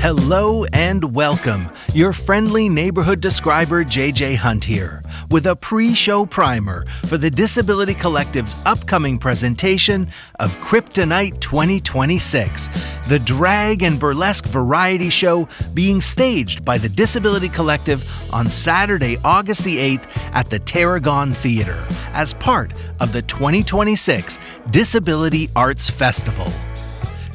Hello and welcome. Your friendly neighborhood describer JJ Hunt here with a pre-show primer for the Disability Collective's upcoming presentation of CRIPtonite 2026, the drag and burlesque variety show being staged by the Disability Collective on Saturday, August the 8th at the Tarragon Theatre as part of the 2026 Disability Arts Festival.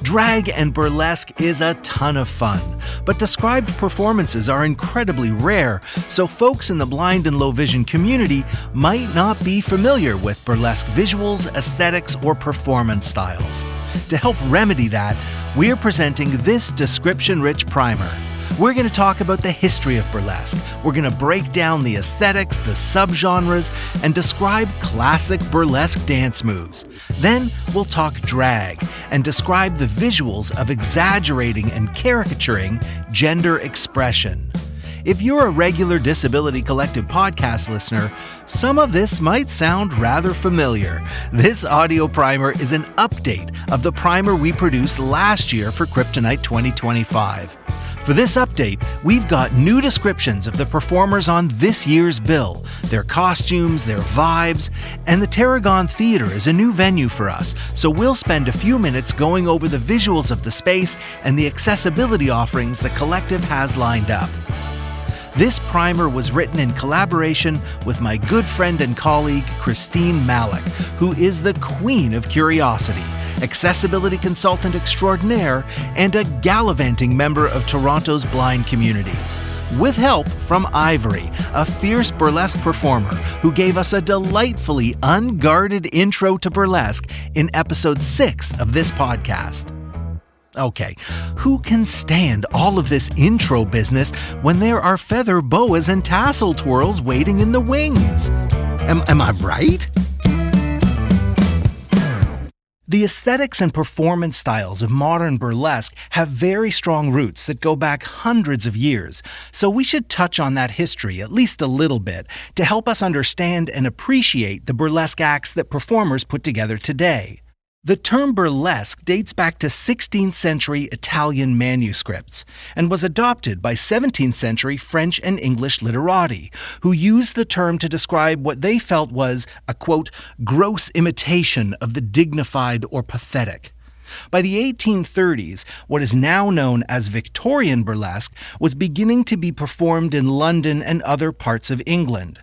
Drag and burlesque is a ton of fun, but described performances are incredibly rare, so folks in the blind and low vision community might not be familiar with burlesque visuals, aesthetics, or performance styles. To help remedy that, we're presenting this description-rich primer. We're going to talk about the history of burlesque. We're going to break down the aesthetics, the subgenres, and describe classic burlesque dance moves. Then we'll talk drag and describe the visuals of exaggerating and caricaturing gender expression. If you're a regular Disability Collective podcast listener, some of this might sound rather familiar. This audio primer is an update of the primer we produced last year for CRIPtonite 2025. For this update, we've got new descriptions of the performers on this year's bill, their costumes, their vibes, and the Tarragon Theatre is a new venue for us, so we'll spend a few minutes going over the visuals of the space and the accessibility offerings the collective has lined up. This primer was written in collaboration with my good friend and colleague, Christine Malik, who is the queen of curiosity, accessibility consultant extraordinaire, and a gallivanting member of Toronto's blind community. With help from Ivory, a fierce burlesque performer who gave us a delightfully unguarded intro to burlesque in episode 6 of this podcast. Okay, who can stand all of this intro business when there are feather boas and tassel twirls waiting in the wings? Am I right? The aesthetics and performance styles of modern burlesque have very strong roots that go back hundreds of years, so we should touch on that history at least a little bit to help us understand and appreciate the burlesque acts that performers put together today. The term burlesque dates back to 16th century Italian manuscripts and was adopted by 17th century French and English literati, who used the term to describe what they felt was a, quote, gross imitation of the dignified or pathetic. By the 1830s, what is now known as Victorian burlesque was beginning to be performed in London and other parts of England.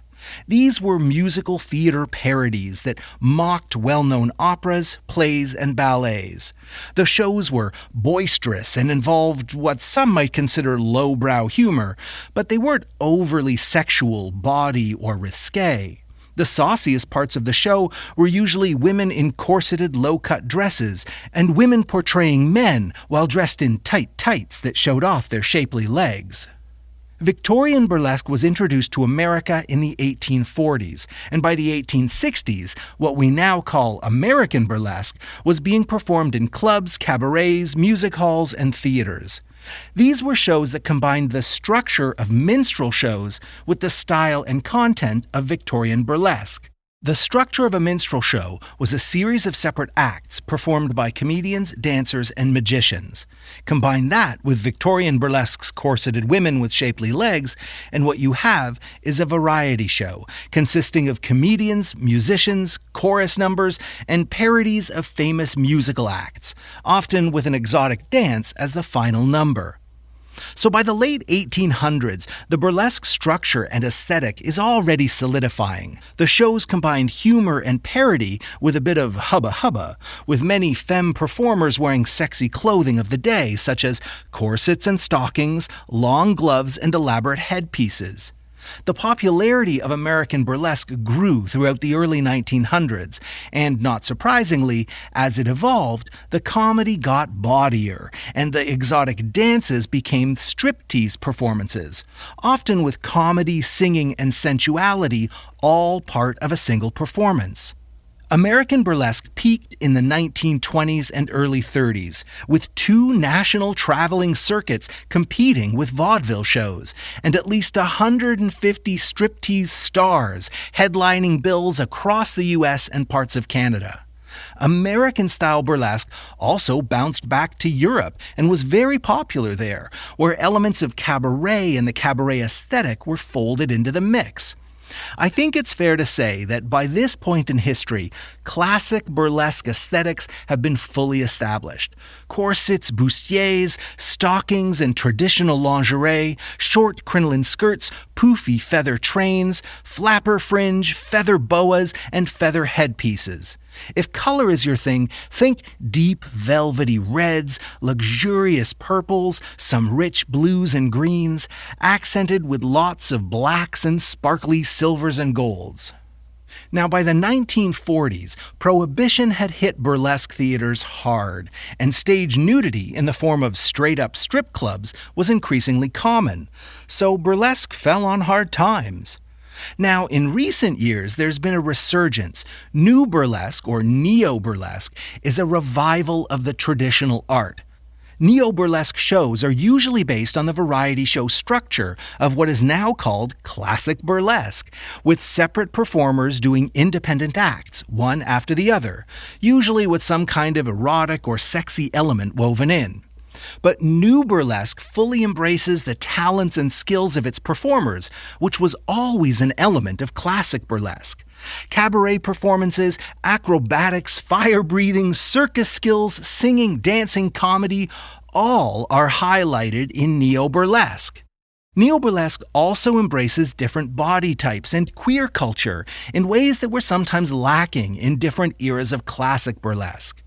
These were musical theater parodies that mocked well-known operas, plays, and ballets. The shows were boisterous and involved what some might consider lowbrow humor, but they weren't overly sexual, bawdy, or risque. The sauciest parts of the show were usually women in corseted low-cut dresses and women portraying men while dressed in tight tights that showed off their shapely legs. Victorian burlesque was introduced to America in the 1840s, and by the 1860s, what we now call American burlesque was being performed in clubs, cabarets, music halls, and theaters. These were shows that combined the structure of minstrel shows with the style and content of Victorian burlesque. The structure of a minstrel show was a series of separate acts performed by comedians, dancers, and magicians. Combine that with Victorian burlesque's corseted women with shapely legs, and what you have is a variety show consisting of comedians, musicians, chorus numbers, and parodies of famous musical acts, often with an exotic dance as the final number. So by the late 1800s, the burlesque structure and aesthetic is already solidifying. The shows combined humor and parody with a bit of hubba-hubba, with many femme performers wearing sexy clothing of the day, such as corsets and stockings, long gloves, and elaborate headpieces. The popularity of American burlesque grew throughout the early 1900s, and not surprisingly, as it evolved, the comedy got bawdier, and the exotic dances became striptease performances, often with comedy, singing, and sensuality all part of a single performance. American burlesque peaked in the 1920s and early 30s, with 2 national traveling circuits competing with vaudeville shows, and at least 150 striptease stars headlining bills across the U.S. and parts of Canada. American-style burlesque also bounced back to Europe and was very popular there, where elements of cabaret and the cabaret aesthetic were folded into the mix. I think it's fair to say that by this point in history, classic burlesque aesthetics have been fully established. Corsets, bustiers, stockings and traditional lingerie, short crinoline skirts, poofy feather trains, flapper fringe, feather boas, and feather headpieces. If color is your thing, think deep velvety reds, luxurious purples, some rich blues and greens, accented with lots of blacks and sparkly silvers and golds. Now, by the 1940s, Prohibition had hit burlesque theaters hard, and stage nudity in the form of straight-up strip clubs was increasingly common, so burlesque fell on hard times. Now, in recent years, there's been a resurgence. New burlesque, or neo-burlesque, is a revival of the traditional art. Neo-burlesque shows are usually based on the variety show structure of what is now called classic burlesque, with separate performers doing independent acts, one after the other, usually with some kind of erotic or sexy element woven in. But new burlesque fully embraces the talents and skills of its performers, which was always an element of classic burlesque. Cabaret performances, acrobatics, fire-breathing, circus skills, singing, dancing, comedy, all are highlighted in neo-burlesque. Neo-burlesque also embraces different body types and queer culture in ways that were sometimes lacking in different eras of classic burlesque.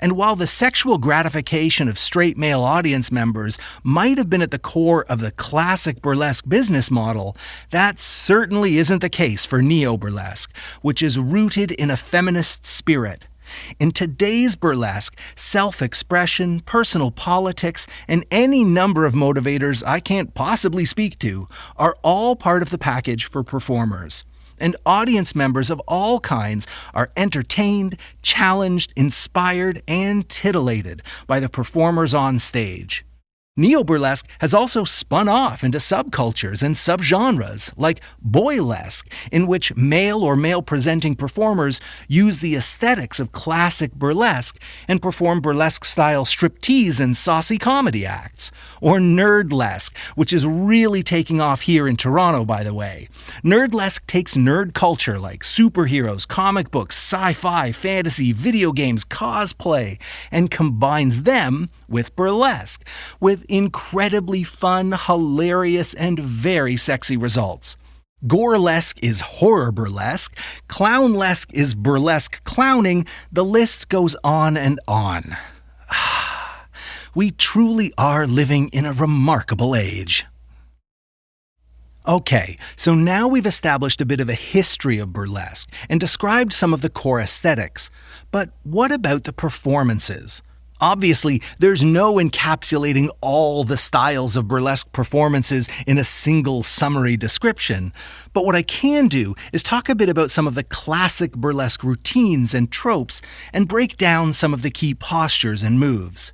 And while the sexual gratification of straight male audience members might have been at the core of the classic burlesque business model, that certainly isn't the case for neo-burlesque, which is rooted in a feminist spirit. In today's burlesque, self-expression, personal politics, and any number of motivators I can't possibly speak to are all part of the package for performers. And audience members of all kinds are entertained, challenged, inspired, and titillated by the performers on stage. Neo-burlesque has also spun off into subcultures and subgenres, like boylesque, in which male or male-presenting performers use the aesthetics of classic burlesque and perform burlesque-style striptease and saucy comedy acts. Or nerdlesque, which is really taking off here in Toronto, by the way. Nerdlesque takes nerd culture like superheroes, comic books, sci-fi, fantasy, video games, cosplay, and combines them with burlesque, with incredibly fun, hilarious, and very sexy results. Gorelesque is horror burlesque, clownlesque is burlesque clowning, the list goes on and on. We truly are living in a remarkable age. Okay, so now we've established a bit of a history of burlesque and described some of the core aesthetics. But what about the performances? Obviously, there's no encapsulating all the styles of burlesque performances in a single summary description, but what I can do is talk a bit about some of the classic burlesque routines and tropes and break down some of the key postures and moves.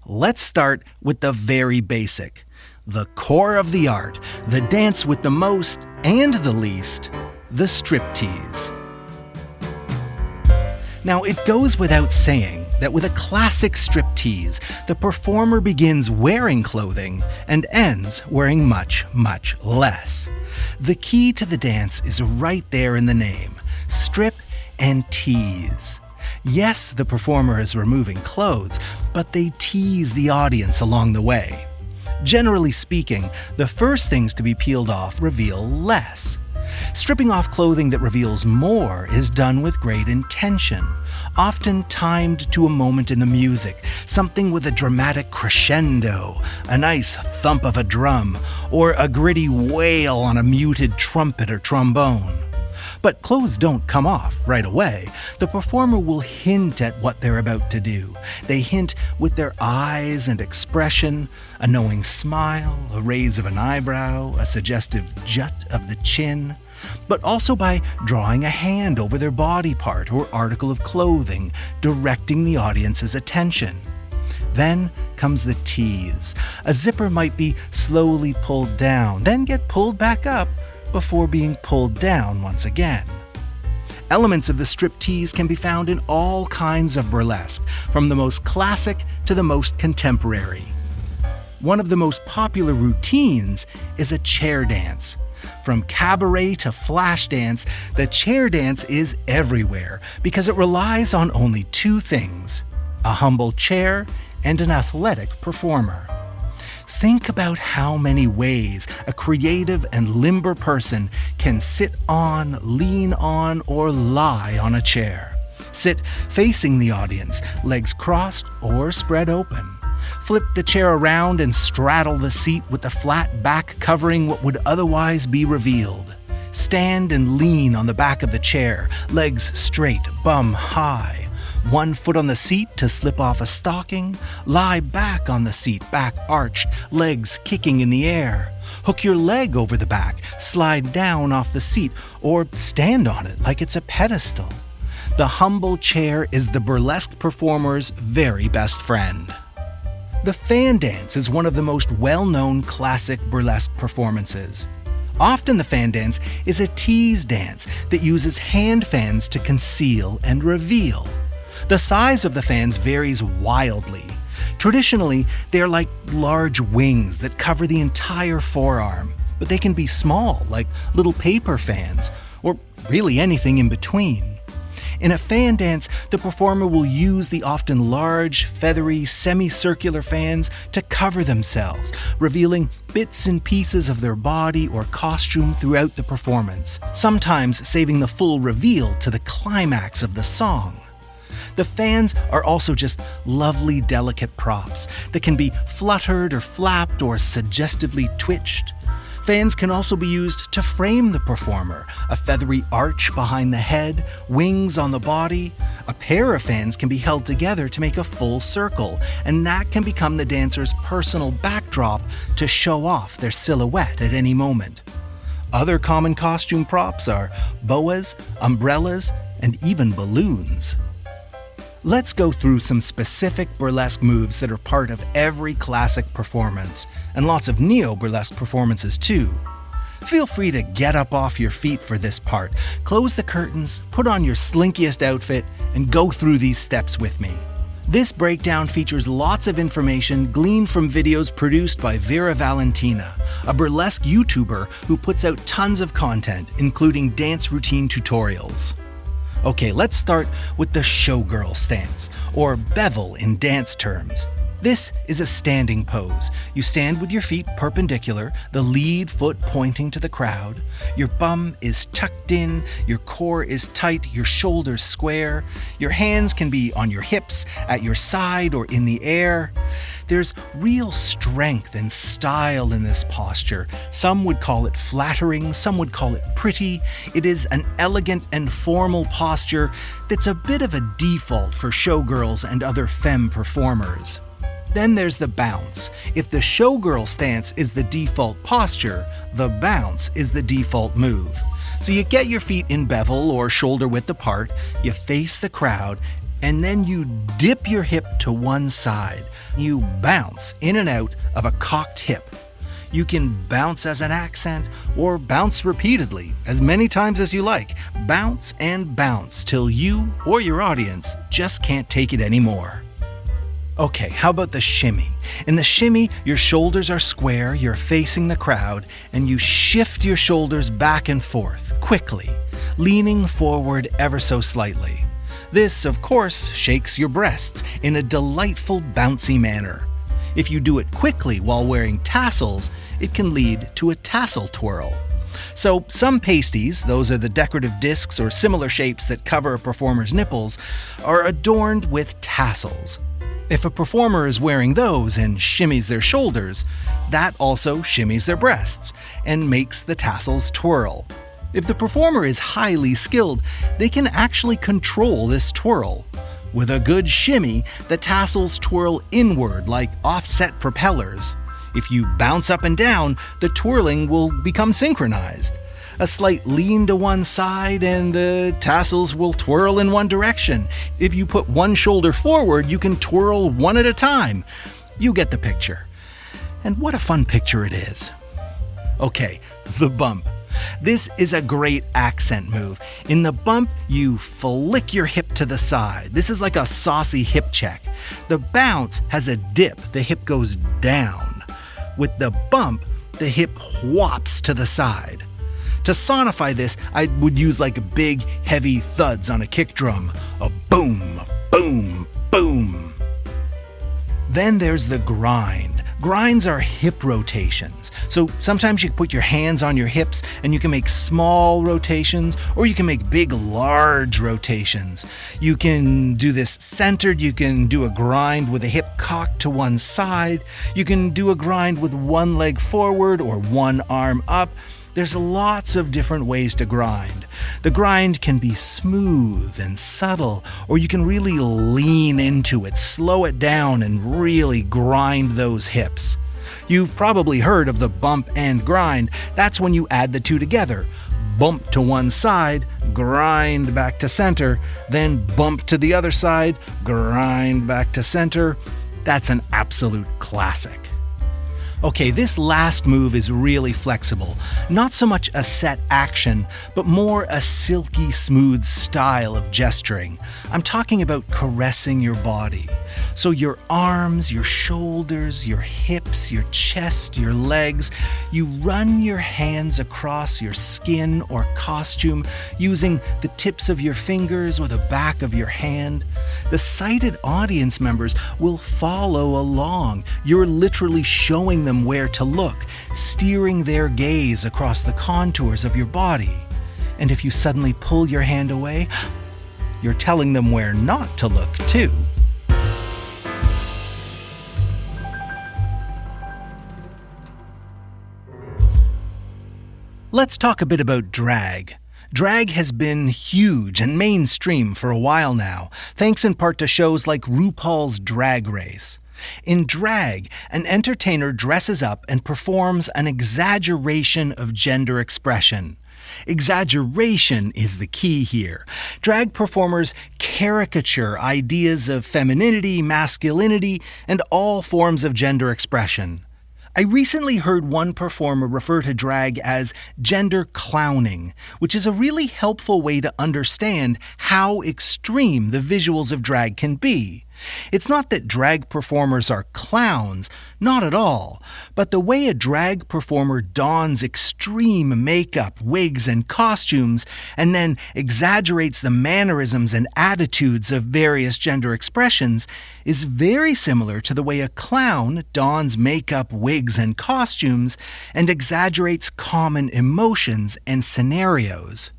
Let's start with the very basic, the core of the art, the dance with the most and the least, the striptease. Now, it goes without saying that with a classic striptease, the performer begins wearing clothing and ends wearing much, much less. The key to the dance is right there in the name, strip and tease. Yes, the performer is removing clothes, but they tease the audience along the way. Generally speaking, the first things to be peeled off reveal less. Stripping off clothing that reveals more is done with great intention, often timed to a moment in the music, something with a dramatic crescendo, a nice thump of a drum, or a gritty wail on a muted trumpet or trombone. But clothes don't come off right away. The performer will hint at what they're about to do. They hint with their eyes and expression, a knowing smile, a raise of an eyebrow, a suggestive jut of the chin, but also by drawing a hand over their body part or article of clothing, directing the audience's attention. Then comes the tease. A zipper might be slowly pulled down, then get pulled back up, before being pulled down once again. Elements of the striptease can be found in all kinds of burlesque, from the most classic to the most contemporary. One of the most popular routines is a chair dance. From cabaret to flash dance, the chair dance is everywhere because it relies on only two things: a humble chair and an athletic performer. Think about how many ways a creative and limber person can sit on, lean on, or lie on a chair. Sit facing the audience, legs crossed or spread open. Flip the chair around and straddle the seat with the flat back covering what would otherwise be revealed. Stand and lean on the back of the chair, legs straight, bum high. One foot on the seat to slip off a stocking. Lie back on the seat, back arched, legs kicking in the air. Hook your leg over the back, slide down off the seat, or stand on it like it's a pedestal. The humble chair is the burlesque performer's very best friend. The fan dance is one of the most well-known classic burlesque performances. Often the fan dance is a tease dance that uses hand fans to conceal and reveal. The size of the fans varies wildly. Traditionally, they are like large wings that cover the entire forearm, but they can be small, like little paper fans, or really anything in between. In a fan dance, the performer will use the often large, feathery, semicircular fans to cover themselves, revealing bits and pieces of their body or costume throughout the performance, sometimes saving the full reveal to the climax of the song. The fans are also just lovely, delicate props that can be fluttered or flapped or suggestively twitched. Fans can also be used to frame the performer, a feathery arch behind the head, wings on the body. A pair of fans can be held together to make a full circle, and that can become the dancer's personal backdrop to show off their silhouette at any moment. Other common costume props are boas, umbrellas, and even balloons. Let's go through some specific burlesque moves that are part of every classic performance, and lots of neo-burlesque performances too. Feel free to get up off your feet for this part, close the curtains, put on your slinkiest outfit, and go through these steps with me. This breakdown features lots of information gleaned from videos produced by Vera Valentina, a burlesque YouTuber who puts out tons of content, including dance routine tutorials. Okay, let's start with the showgirl stance, or bevel in dance terms. This is a standing pose. You stand with your feet perpendicular, the lead foot pointing to the crowd. Your bum is tucked in, your core is tight, your shoulders square. Your hands can be on your hips, at your side, or in the air. There's real strength and style in this posture. Some would call it flattering, some would call it pretty. It is an elegant and formal posture that's a bit of a default for showgirls and other femme performers. Then there's the bounce. If the showgirl stance is the default posture, the bounce is the default move. So you get your feet in bevel or shoulder width apart, you face the crowd, and then you dip your hip to one side. You bounce in and out of a cocked hip. You can bounce as an accent or bounce repeatedly, as many times as you like. Bounce and bounce till you or your audience just can't take it anymore. Okay, how about the shimmy? In the shimmy, your shoulders are square, you're facing the crowd, and you shift your shoulders back and forth, quickly, leaning forward ever so slightly. This, of course, shakes your breasts in a delightful, bouncy manner. If you do it quickly while wearing tassels, it can lead to a tassel twirl. So some pasties, those are the decorative discs or similar shapes that cover a performer's nipples, are adorned with tassels. If a performer is wearing those and shimmies their shoulders, that also shimmies their breasts and makes the tassels twirl. If the performer is highly skilled, they can actually control this twirl. With a good shimmy, the tassels twirl inward like offset propellers. If you bounce up and down, the twirling will become synchronized. A slight lean to one side and the tassels will twirl in one direction. If you put one shoulder forward, you can twirl one at a time. You get the picture. And what a fun picture it is. Okay, the bump. This is a great accent move. In the bump, you flick your hip to the side. This is like a saucy hip check. The bounce has a dip. The hip goes down. With the bump, the hip whops to the side. To sonify this, I would use like big, heavy thuds on a kick drum. A boom, boom, boom. Then there's the grind. Grinds are hip rotations. So sometimes you put your hands on your hips and you can make small rotations, or you can make big, large rotations. You can do this centered. You can do a grind with a hip cocked to one side. You can do a grind with one leg forward or one arm up. There's lots of different ways to grind. The grind can be smooth and subtle, or you can really lean into it, slow it down, and really grind those hips. You've probably heard of the bump and grind. That's when you add the two together. Bump to one side, grind back to center, then bump to the other side, grind back to center. That's an absolute classic. Okay, this last move is really flexible. Not so much a set action, but more a silky smooth style of gesturing. I'm talking about caressing your body. So your arms, your shoulders, your hips, your chest, your legs, you run your hands across your skin or costume using the tips of your fingers or the back of your hand. The sighted audience members will follow along. You're literally showing them where to look, steering their gaze across the contours of your body. And if you suddenly pull your hand away, you're telling them where not to look too. Let's talk a bit about drag. Drag has been huge and mainstream for a while now, thanks in part to shows like RuPaul's Drag Race. In drag, an entertainer dresses up and performs an exaggeration of gender expression. Exaggeration is the key here. Drag performers caricature ideas of femininity, masculinity, and all forms of gender expression. I recently heard one performer refer to drag as gender clowning, which is a really helpful way to understand how extreme the visuals of drag can be. It's not that drag performers are clowns, not at all, but the way a drag performer dons extreme makeup, wigs, and costumes, and then exaggerates the mannerisms and attitudes of various gender expressions is very similar to the way a clown dons makeup, wigs, and costumes and exaggerates common emotions and scenarios.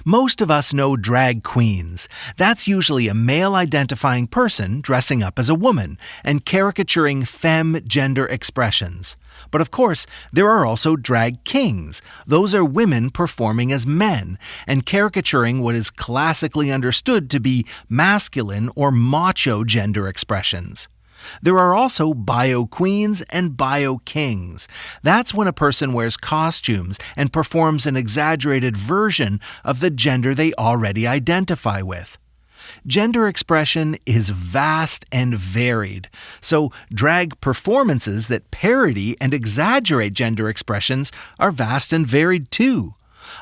Most of us know drag queens. That's usually a male-identifying person dressing up as a woman and caricaturing femme gender expressions. But of course, there are also drag kings. Those are women performing as men and caricaturing what is classically understood to be masculine or macho gender expressions. There are also bio queens and bio kings. That's when a person wears costumes and performs an exaggerated version of the gender they already identify with. Gender expression is vast and varied, so drag performances that parody and exaggerate gender expressions are vast and varied too.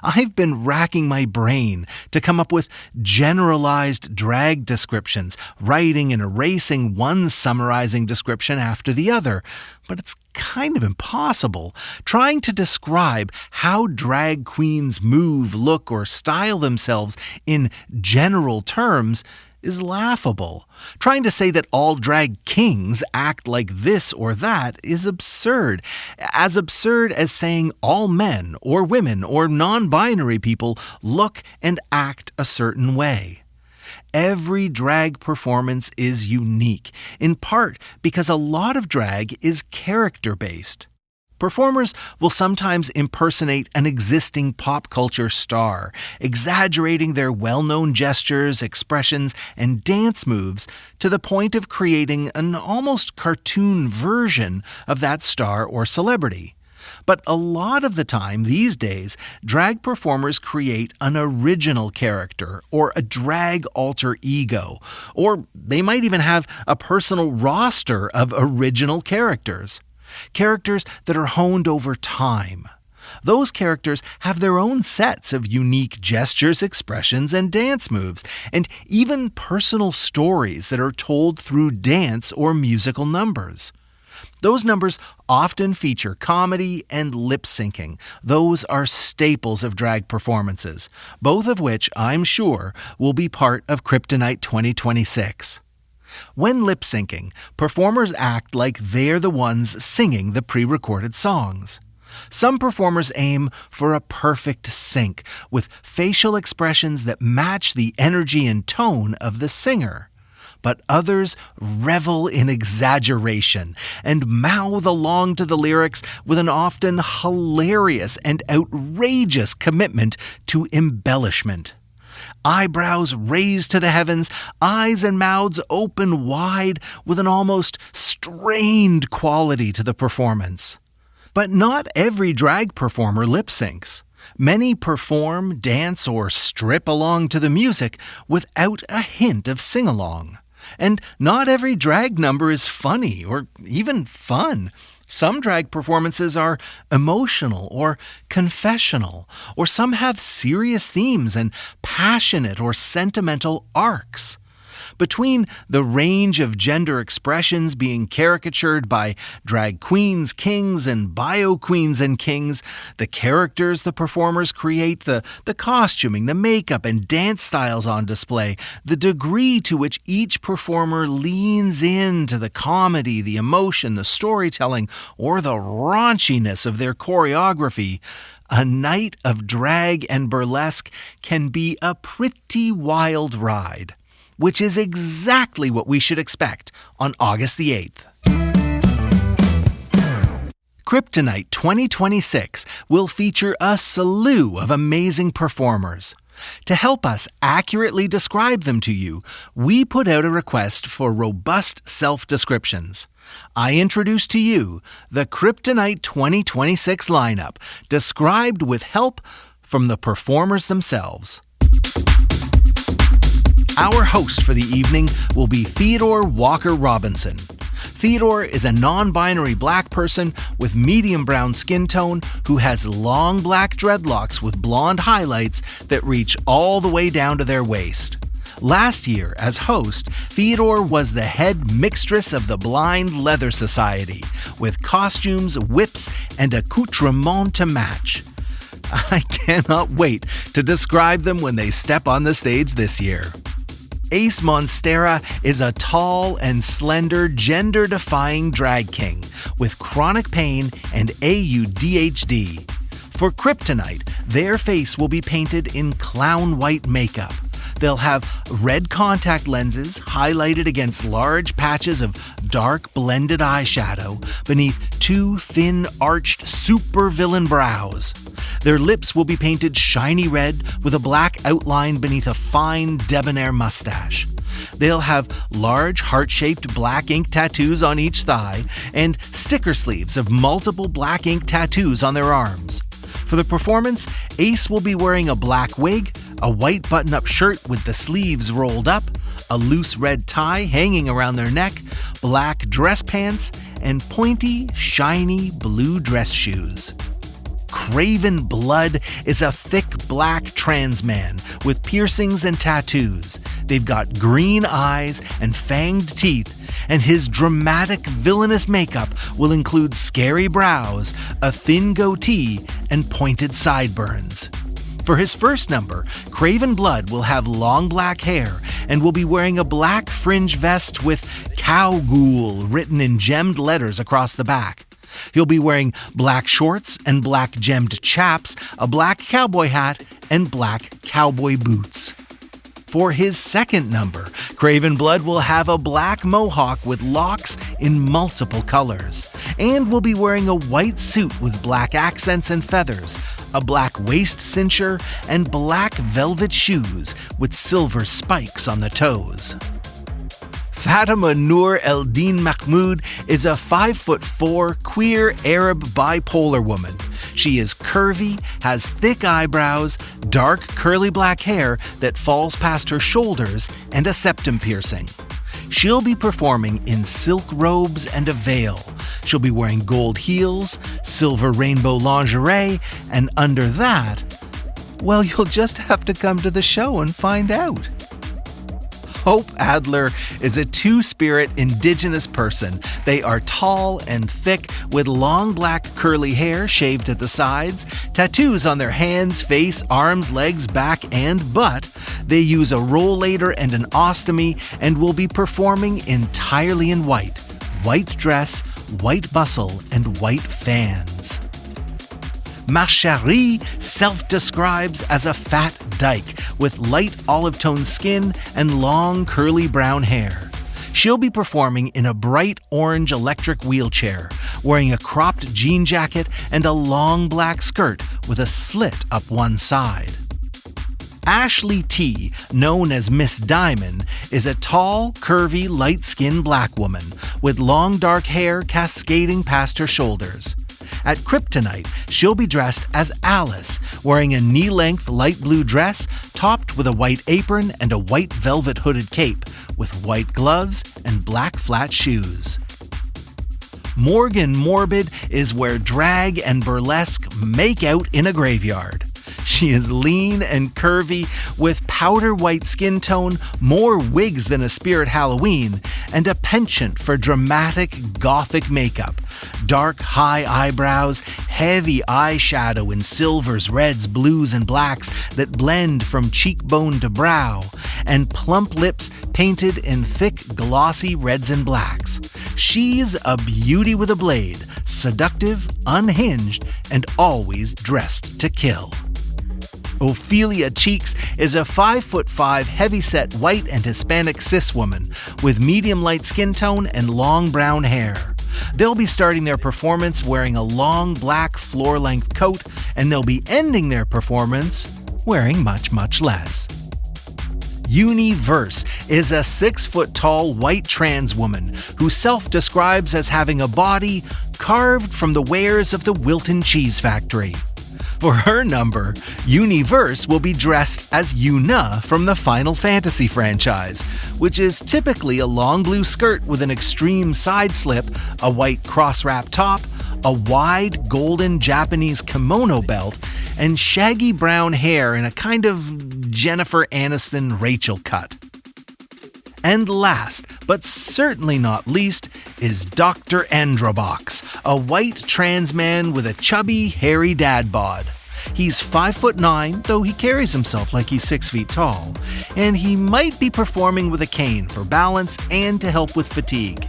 I've been racking my brain to come up with generalized drag descriptions, writing and erasing one summarizing description after the other, but it's kind of impossible. Trying to describe how drag queens move, look, or style themselves in general terms is laughable. Trying to say that all drag kings act like this or that is absurd. As absurd as saying all men or women or non-binary people look and act a certain way. Every drag performance is unique, in part because a lot of drag is character-based. Performers will sometimes impersonate an existing pop culture star, exaggerating their well-known gestures, expressions, and dance moves to the point of creating an almost cartoon version of that star or celebrity. But a lot of the time these days, drag performers create an original character or a drag alter ego, or they might even have a personal roster of original characters. Characters that are honed over time. Those characters have their own sets of unique gestures, expressions, and dance moves, and even personal stories that are told through dance or musical numbers. Those numbers often feature comedy and lip syncing. Those are staples of drag performances, both of which I'm sure will be part of CRIPtonite 2026. When lip syncing, performers act like they're the ones singing the pre-recorded songs. Some performers aim for a perfect sync with facial expressions that match the energy and tone of the singer. But others revel in exaggeration and mouth along to the lyrics with an often hilarious and outrageous commitment to embellishment. Eyebrows raised to the heavens, eyes and mouths open wide with an almost strained quality to the performance. But not every drag performer lip syncs. Many perform, dance, or strip along to the music without a hint of sing-along. And not every drag number is funny or even fun. Some drag performances are emotional or confessional, or some have serious themes and passionate or sentimental arcs. Between the range of gender expressions being caricatured by drag queens, kings, and bio queens and kings, the characters the performers create, the costuming, the makeup, and dance styles on display, the degree to which each performer leans into the comedy, the emotion, the storytelling, or the raunchiness of their choreography, a night of drag and burlesque can be a pretty wild ride. Which is exactly what we should expect on August the 8th. CRIPtonite 2026 will feature a slew of amazing performers. To help us accurately describe them to you, we put out a request for robust self-descriptions. I introduce to you the CRIPtonite 2026 lineup, described with help from the performers themselves. Our host for the evening will be Theodore Walker Robinson. Theodore is a non-binary black person with medium brown skin tone who has long black dreadlocks with blonde highlights that reach all the way down to their waist. Last year, as host, Theodore was the head mixtress of the Blind Leather Society, with costumes, whips, and accoutrements to match. I cannot wait to describe them when they step on the stage this year. Ace Monstera is a tall and slender, gender-defying drag king with chronic pain and ADHD. For CRIPtonite, their face will be painted in clown white makeup. They'll have red contact lenses highlighted against large patches of dark blended eyeshadow beneath two thin arched supervillain brows. Their lips will be painted shiny red with a black outline beneath a fine debonair mustache. They'll have large heart-shaped black ink tattoos on each thigh and sticker sleeves of multiple black ink tattoos on their arms. For the performance, Ace will be wearing a black wig, a white button-up shirt with the sleeves rolled up, a loose red tie hanging around their neck, black dress pants, and pointy, shiny blue dress shoes. Craven Blood is a thick black trans man with piercings and tattoos. They've got green eyes and fanged teeth, and his dramatic villainous makeup will include scary brows, a thin goatee, and pointed sideburns. For his first number, Craven Blood will have long black hair and will be wearing a black fringe vest with Cowghoul written in gemmed letters across the back. He'll be wearing black shorts and black gemmed chaps, a black cowboy hat, and black cowboy boots. For his second number, Craven Blood will have a black mohawk with locks in multiple colors, and will be wearing a white suit with black accents and feathers, a black waist cincher, and black velvet shoes with silver spikes on the toes. Fatima Noor Eldin Mahmoud is a 5'4" queer Arab bipolar woman. She is curvy, has thick eyebrows, dark curly black hair that falls past her shoulders, and a septum piercing. she'll be performing in silk robes and a veil. She'll be wearing gold heels, silver rainbow lingerie, and under that, well, you'll just have to come to the show and find out. Hope Adler is a two-spirit indigenous person. They are tall and thick with long black curly hair shaved at the sides, tattoos on their hands, face, arms, legs, back, and butt. They use a rollator and an ostomy and will be performing entirely in white. White dress, white bustle, and white fans. Ma Chérie self-describes as a fat dyke with light olive-toned skin and long curly brown hair. She'll be performing in a bright orange electric wheelchair, wearing a cropped jean jacket and a long black skirt with a slit up one side. Ashley T., known as Miss Diamond, is a tall, curvy, light-skinned black woman with long dark hair cascading past her shoulders. At CRIPtonite, she'll be dressed as Alice, wearing a knee-length light blue dress topped with a white apron and a white velvet hooded cape, with white gloves and black flat shoes. Morgan Morbid is where drag and burlesque make out in a graveyard. She is lean and curvy, with powder white skin tone, more wigs than a Spirit Halloween, and a penchant for dramatic gothic makeup. Dark, high eyebrows, heavy eyeshadow in silvers, reds, blues, and blacks that blend from cheekbone to brow, and plump lips painted in thick, glossy reds and blacks. She's a beauty with a blade, seductive, unhinged, and always dressed to kill. Ophelia Cheeks is a 5'5" heavy-set white and Hispanic cis woman with medium light skin tone and long brown hair. They'll be starting their performance wearing a long black floor-length coat, and they'll be ending their performance wearing much, much less. Universe is a 6-foot-tall white trans woman who self-describes as having a body carved from the wares of the Wilton Cheese Factory. For her number, Universe will be dressed as Yuna from the Final Fantasy franchise, which is typically a long blue skirt with an extreme side slip, a white cross-wrap top, a wide golden Japanese kimono belt, and shaggy brown hair in a kind of Jennifer Aniston Rachel cut. And last, but certainly not least, is Dr. Androbox, a white trans man with a chubby, hairy dad bod. He's 5'9", though he carries himself like he's 6 feet tall, and he might be performing with a cane for balance and to help with fatigue.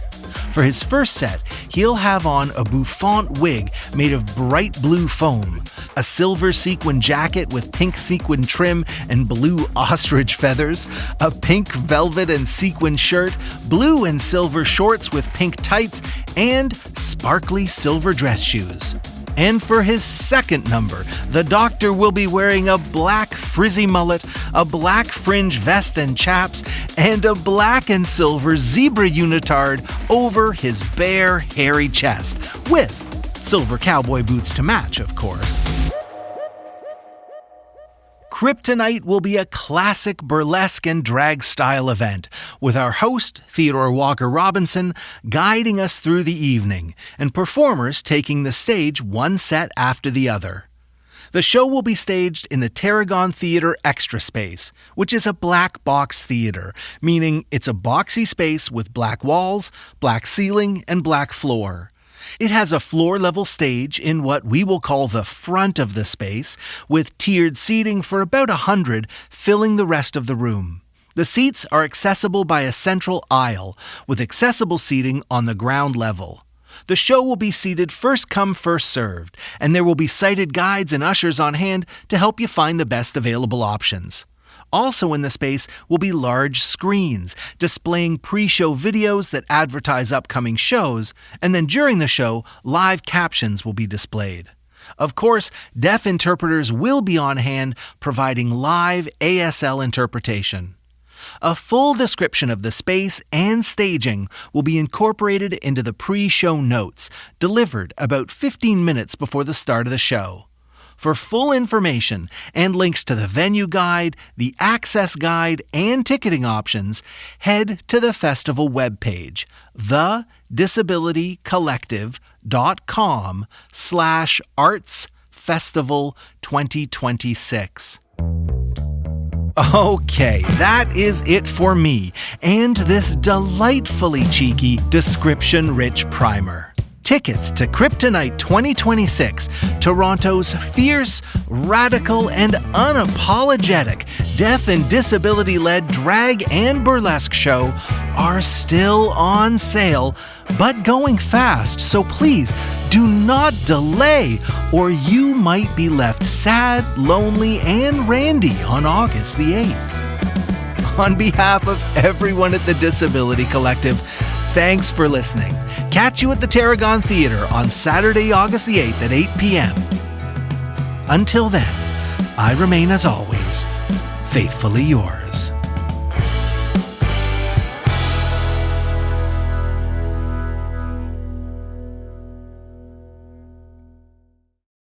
For his first set, he'll have on a bouffant wig made of bright blue foam, a silver sequin jacket with pink sequin trim and blue ostrich feathers, a pink velvet and sequin shirt, blue and silver shorts with pink tights, and sparkly silver dress shoes. And for his second number, the Doctor will be wearing a black frizzy mullet, a black fringe vest and chaps, and a black and silver zebra unitard over his bare, hairy chest, with silver cowboy boots to match, of course. CRIPtonite will be a classic burlesque and drag style event, with our host, Theodore Walker Robinson, guiding us through the evening, and performers taking the stage one set after the other. The show will be staged in the Tarragon Theatre Extra Space, which is a black box theater, meaning it's a boxy space with black walls, black ceiling, and black floor. It has a floor-level stage in what we will call the front of the space, with tiered seating for about 100 filling the rest of the room. The seats are accessible by a central aisle, with accessible seating on the ground level. The show will be seated first come, first served, and there will be sighted guides and ushers on hand to help you find the best available options. Also in the space will be large screens displaying pre-show videos that advertise upcoming shows, and then during the show, live captions will be displayed. Of course, deaf interpreters will be on hand providing live ASL interpretation. A full description of the space and staging will be incorporated into the pre-show notes, delivered about 15 minutes before the start of the show. For full information and links to the venue guide, the access guide, and ticketing options, head to the festival webpage, thedisabilitycollective.com/artsfestival2026. Okay, that is it for me and this delightfully cheeky, description-rich primer. Tickets to CRIPtonite 2026, Toronto's fierce, radical, and unapologetic deaf and disability-led drag and burlesque show are still on sale, but going fast, so please do not delay, or you might be left sad, lonely, and randy on August the 8th. On behalf of everyone at the Disability Collective, thanks for listening. Catch you at the Tarragon Theatre on Saturday, August the 8th at 8 p.m. Until then, I remain as always, faithfully yours.